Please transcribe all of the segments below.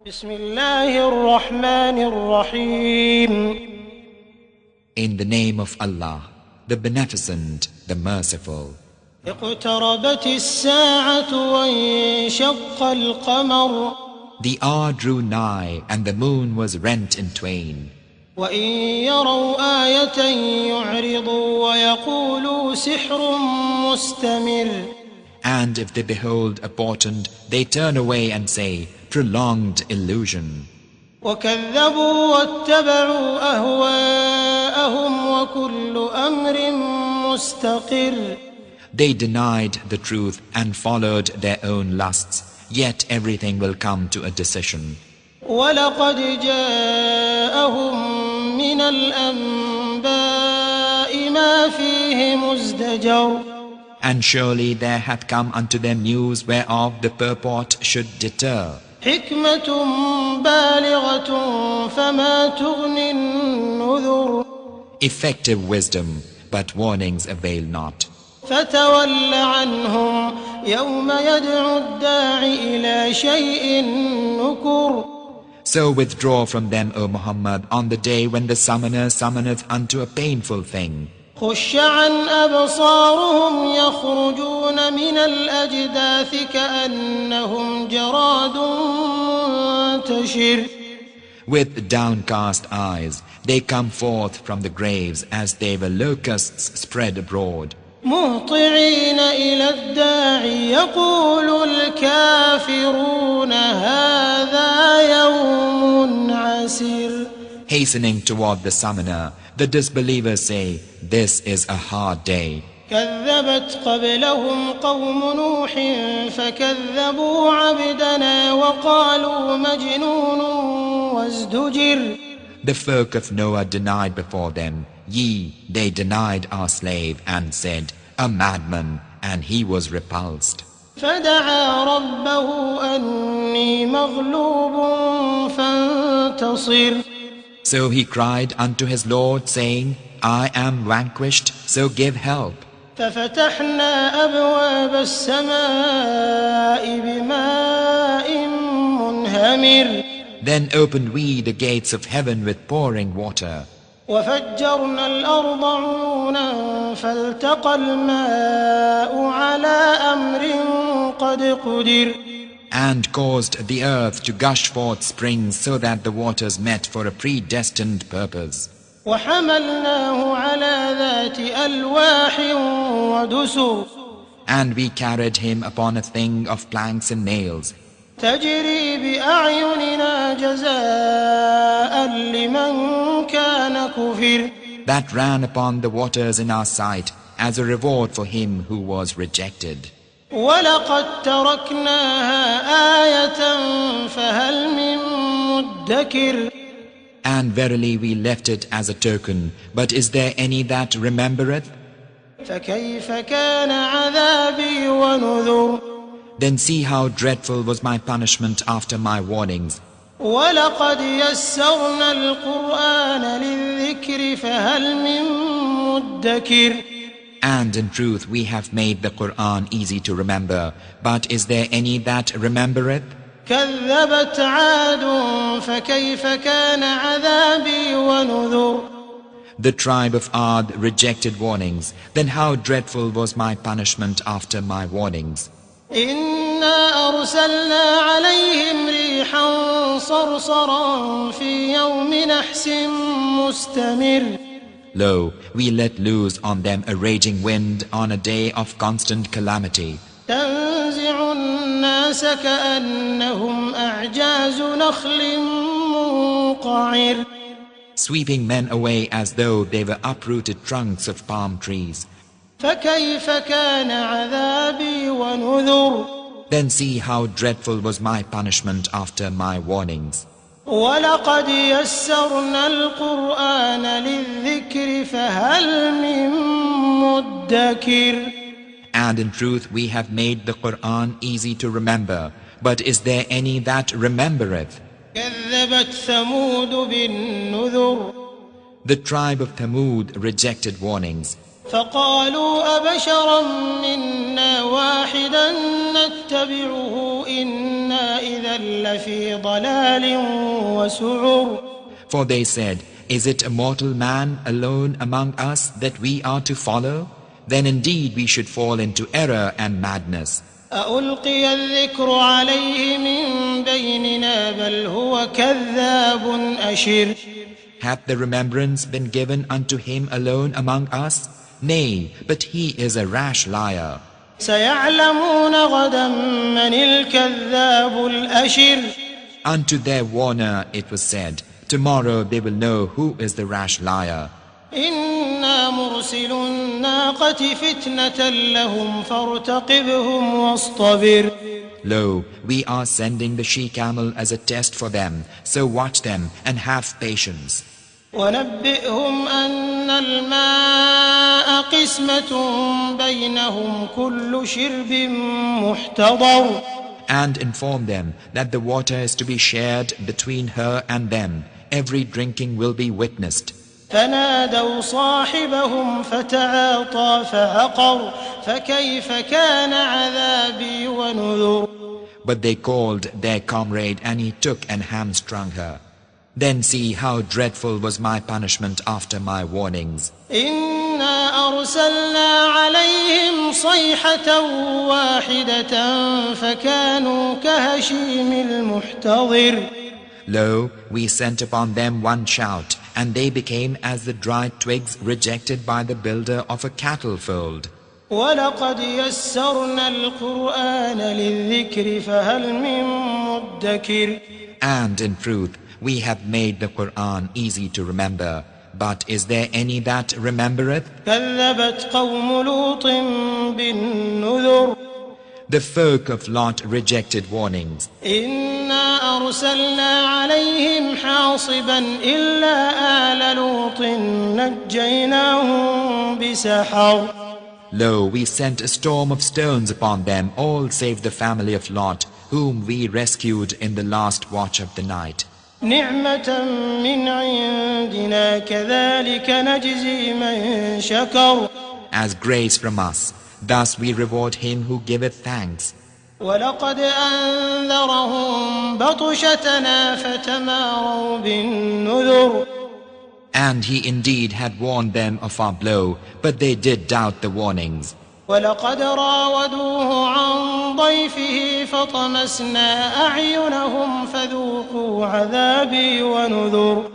بسم الله الرحمن الرحيم. In the name of Allah, the Beneficent, the Merciful. اقتربت الساعة وانشق القمر. The hour drew nigh and the moon was rent in twain. وإن يروا آية يعرضوا ويقولوا سحر مستمر. And if they behold a portent, they turn away and say, prolonged illusion. وكذبوا واتبعوا أهواءهم وكل أمر مستقر. They denied the truth and followed their own lusts, yet everything will come to a decision. ولقد جاءهم من الأنباء ما فيه مزدجر. And surely there hath come unto them news whereof the purport should deter. حكمة بالغة فما تغني النذر. Effective wisdom, but warnings avail not. فتول عنهم يوم يدعو الداع إلى شيء نكر. So withdraw from them, O Muhammad, on the day when the summoner summoneth unto a painful thing. خش عن أبصارهم يخرجون من الأجداث كأنهم جراد منتشر. With downcast eyes, they come forth from the graves as they were locusts spread abroad. مهطعين إلى الداع يقول الكافرون هذا يوم عسير. Hastening toward the summoner, the disbelievers say, this is a hard day. كذبت قبلهم قوم نوح فكذبوا عبدنا وقالوا مجنون وازدجر. The folk of Noah denied before them, they denied our slave and said, a madman, and he was repulsed. فدعا ربه أني مغلوب فانتصر. So he cried unto his Lord, saying, I am vanquished, so give help. ففتحنا أبواب السماء بماء منهمر. Then opened we the gates of heaven with pouring water. وفجرنا الأرض عيونا فالتقى الماء على أمر قد قدر. And caused the earth to gush forth springs so that the waters met for a predestined purpose. وحملناه على ذات ألواح ودسر. And we carried him upon a thing of planks and nails. تجري بأعيننا جزاء لمن كان كفر. That ran upon the waters in our sight as a reward for him who was rejected. ولقد تركناها آية فهل من مدكر. And verily we left it as a token, but is there any that remembereth? فكيف كان عذابي ونذر. Then see how dreadful was my punishment after my warnings. ولقد يسرنا القرآن للذكر فهل من مدكر. And in truth we have made the Quran easy to remember, but is there any that remembereth? كذبت عاد فكيف كان عذابي ونذر. The tribe of Ad rejected warnings, then how dreadful was my punishment after my warnings. إنا أرسلنا عليهم ريحا صرصرا في يوم نحس مستمر. Lo, we let loose on them a raging wind on a day of constant calamity. تنزع الناس كأنهم أعجاز نخل منقعر. Sweeping men away as though they were uprooted trunks of palm trees. فكيف كان عذابي ونذر. Then see how dreadful was my punishment after my warnings. ولقد يسرنا القرآن للذكر فهل من مدكر. And in truth we have made the Quran easy to remember, but is there any that remembereth? كذبت ثمود بالنذر. The tribe of Thamud rejected warnings. فقالوا أبشرا منا واحدا نتبعه إنا إنا إذا لفي ضلال وسعر. For they said, is it a mortal man alone among us that we are to follow? Then indeed we should fall into error and madness. أألقي الذكر عليه من بيننا بل هو كذاب أشر. Hath the remembrance been given unto him alone among us? Nay, but he is a rash liar. سيعلمون غدا من الكذاب الأشر. Unto their warner it was said, tomorrow they will know who is the rash liar. إنا مرسل الناقة فتنة لهم فارتقبهم واصطبر. Lo, we are sending the she-camel as a test for them, so watch them and have patience. ونبئهم أن الماء قسمة بينهم كل شرب محتضر. And inform them that the water is to be shared between her and them. Every drinking will be witnessed. فنادوا صاحبهم فتعاطى فعقر فكيف كان عذابي ونذر. But they called their comrade and he took and hamstrung her. Then see how dreadful was my punishment after my warnings. إنا أرسلنا عليهم صيحة واحدة فكانوا كهشيم المحتضر. Lo, we sent upon them one shout, and they became as the dried twigs rejected by the builder of a cattle fold. ولقد يسرنا القرآن للذكر فهل من مدكر. And in truth, we have made the Quran easy to remember. But is there any that remembereth? كذبت قوم لوط بالنذر. The folk of Lot rejected warnings. إنا أرسلنا عليهم حاصبا إلا آل لوط نجيناهم بسحر. Lo, we sent a storm of stones upon them, all save the family of Lot, whom we rescued in the last watch of the night. نعمة من عندنا كذلك نجزي من شكر. As grace from us, thus we reward him who giveth thanks. ولقد أنذرهم بطشتنا فتماروا بالنذر. And he indeed had warned them of our blow, but they did doubt the warnings. ولقد راودوه عن ضيفه فطمسنا أعينهم فذوقوا عذابي ونذر.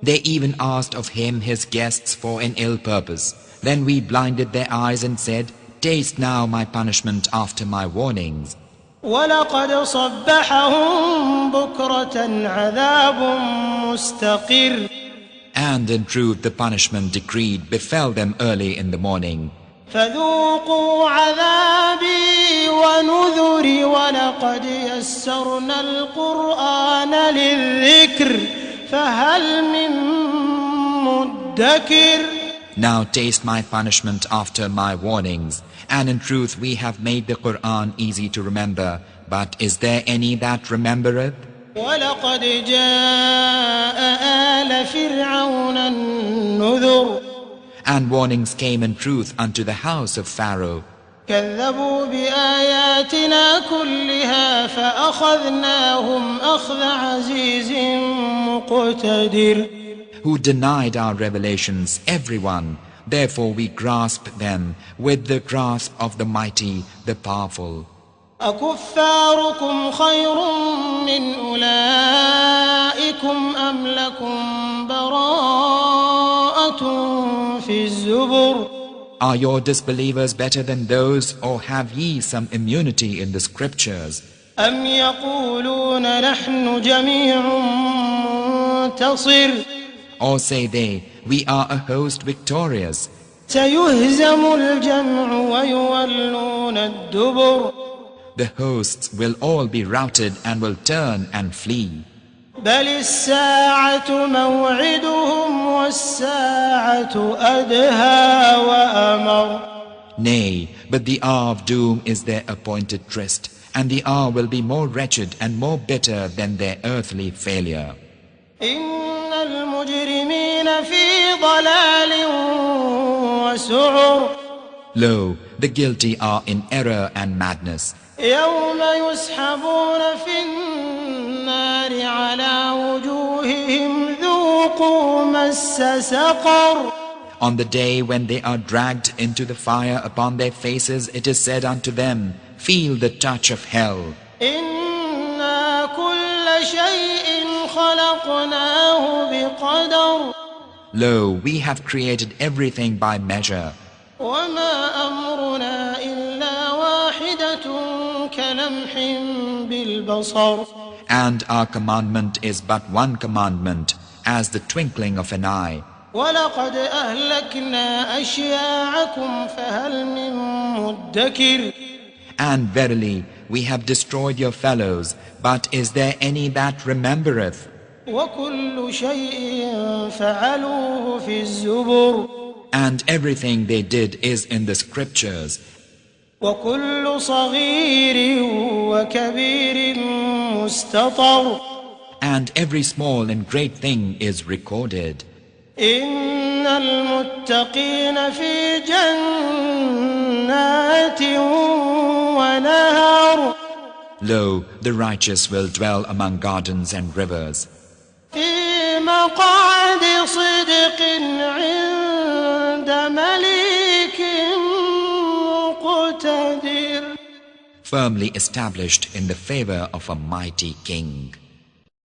They even asked of him his guests for an ill purpose. Then we blinded their eyes and said, taste now my punishment after my warnings. ولقد صبحهم بكرة عذاب مستقر. And in truth the punishment decreed befell them early in the morning. فذوقوا عذابي ونذري ولقد يسرنا القرآن للذكر فهل من مدكر. Now taste my punishment after my warnings. And in truth we have made the Quran easy to remember. But is there any that remembereth? ولقد جاء آل فرعون النذر. And warnings came in truth unto the house of Pharaoh. كذبوا بآياتنا كلها فأخذناهم أخذ عزيز مقتدر. Who denied our revelations, everyone. Therefore we grasped them with the grasp of the mighty, the powerful. أكفاركم خير من أولئكم أم لكم براءة في الزبر. Are your disbelievers better than those, or have ye some immunity in the scriptures? أم يقولون نحن جميع منتصر. Or say they, we are a host victorious. سيهزم الجمع ويولون الدبر. The hosts will all be routed and will turn and flee. بل الساعة موعدهم والساعة أدهى وأمر. Nay, but the hour of doom is their appointed tryst, and the hour will be more wretched and more bitter than their earthly failure. إن المجرمين في ضلال وسعر. Lo, the guilty are in error and madness. يوم يسحبون في النار على وجوههم ذوقوا مس سقر. On the day when they are dragged into the fire upon their faces, it is said unto them, feel the touch of hell. إنا كل شيء خلقناه بقدر. Lo, we have created everything by measure. وما أمرنا إلا واحدة كلمح بالبصر. And our commandment is but one commandment, as the twinkling of an eye. ولقد أهلكنا أشياعكم فهل من مدكر. And verily, we have destroyed your fellows, but is there any that remembereth? وكل شيء فعلوه في الزبر. And everything they did is in the scriptures. وكل صغير وكبير مستطر. And every small and great thing is recorded. إن المتقين في جنات ونهر. Lo, the righteous will dwell among gardens and rivers. في مقعد صدق عند مليك مقتدر. Firmly established in the favor of a mighty king.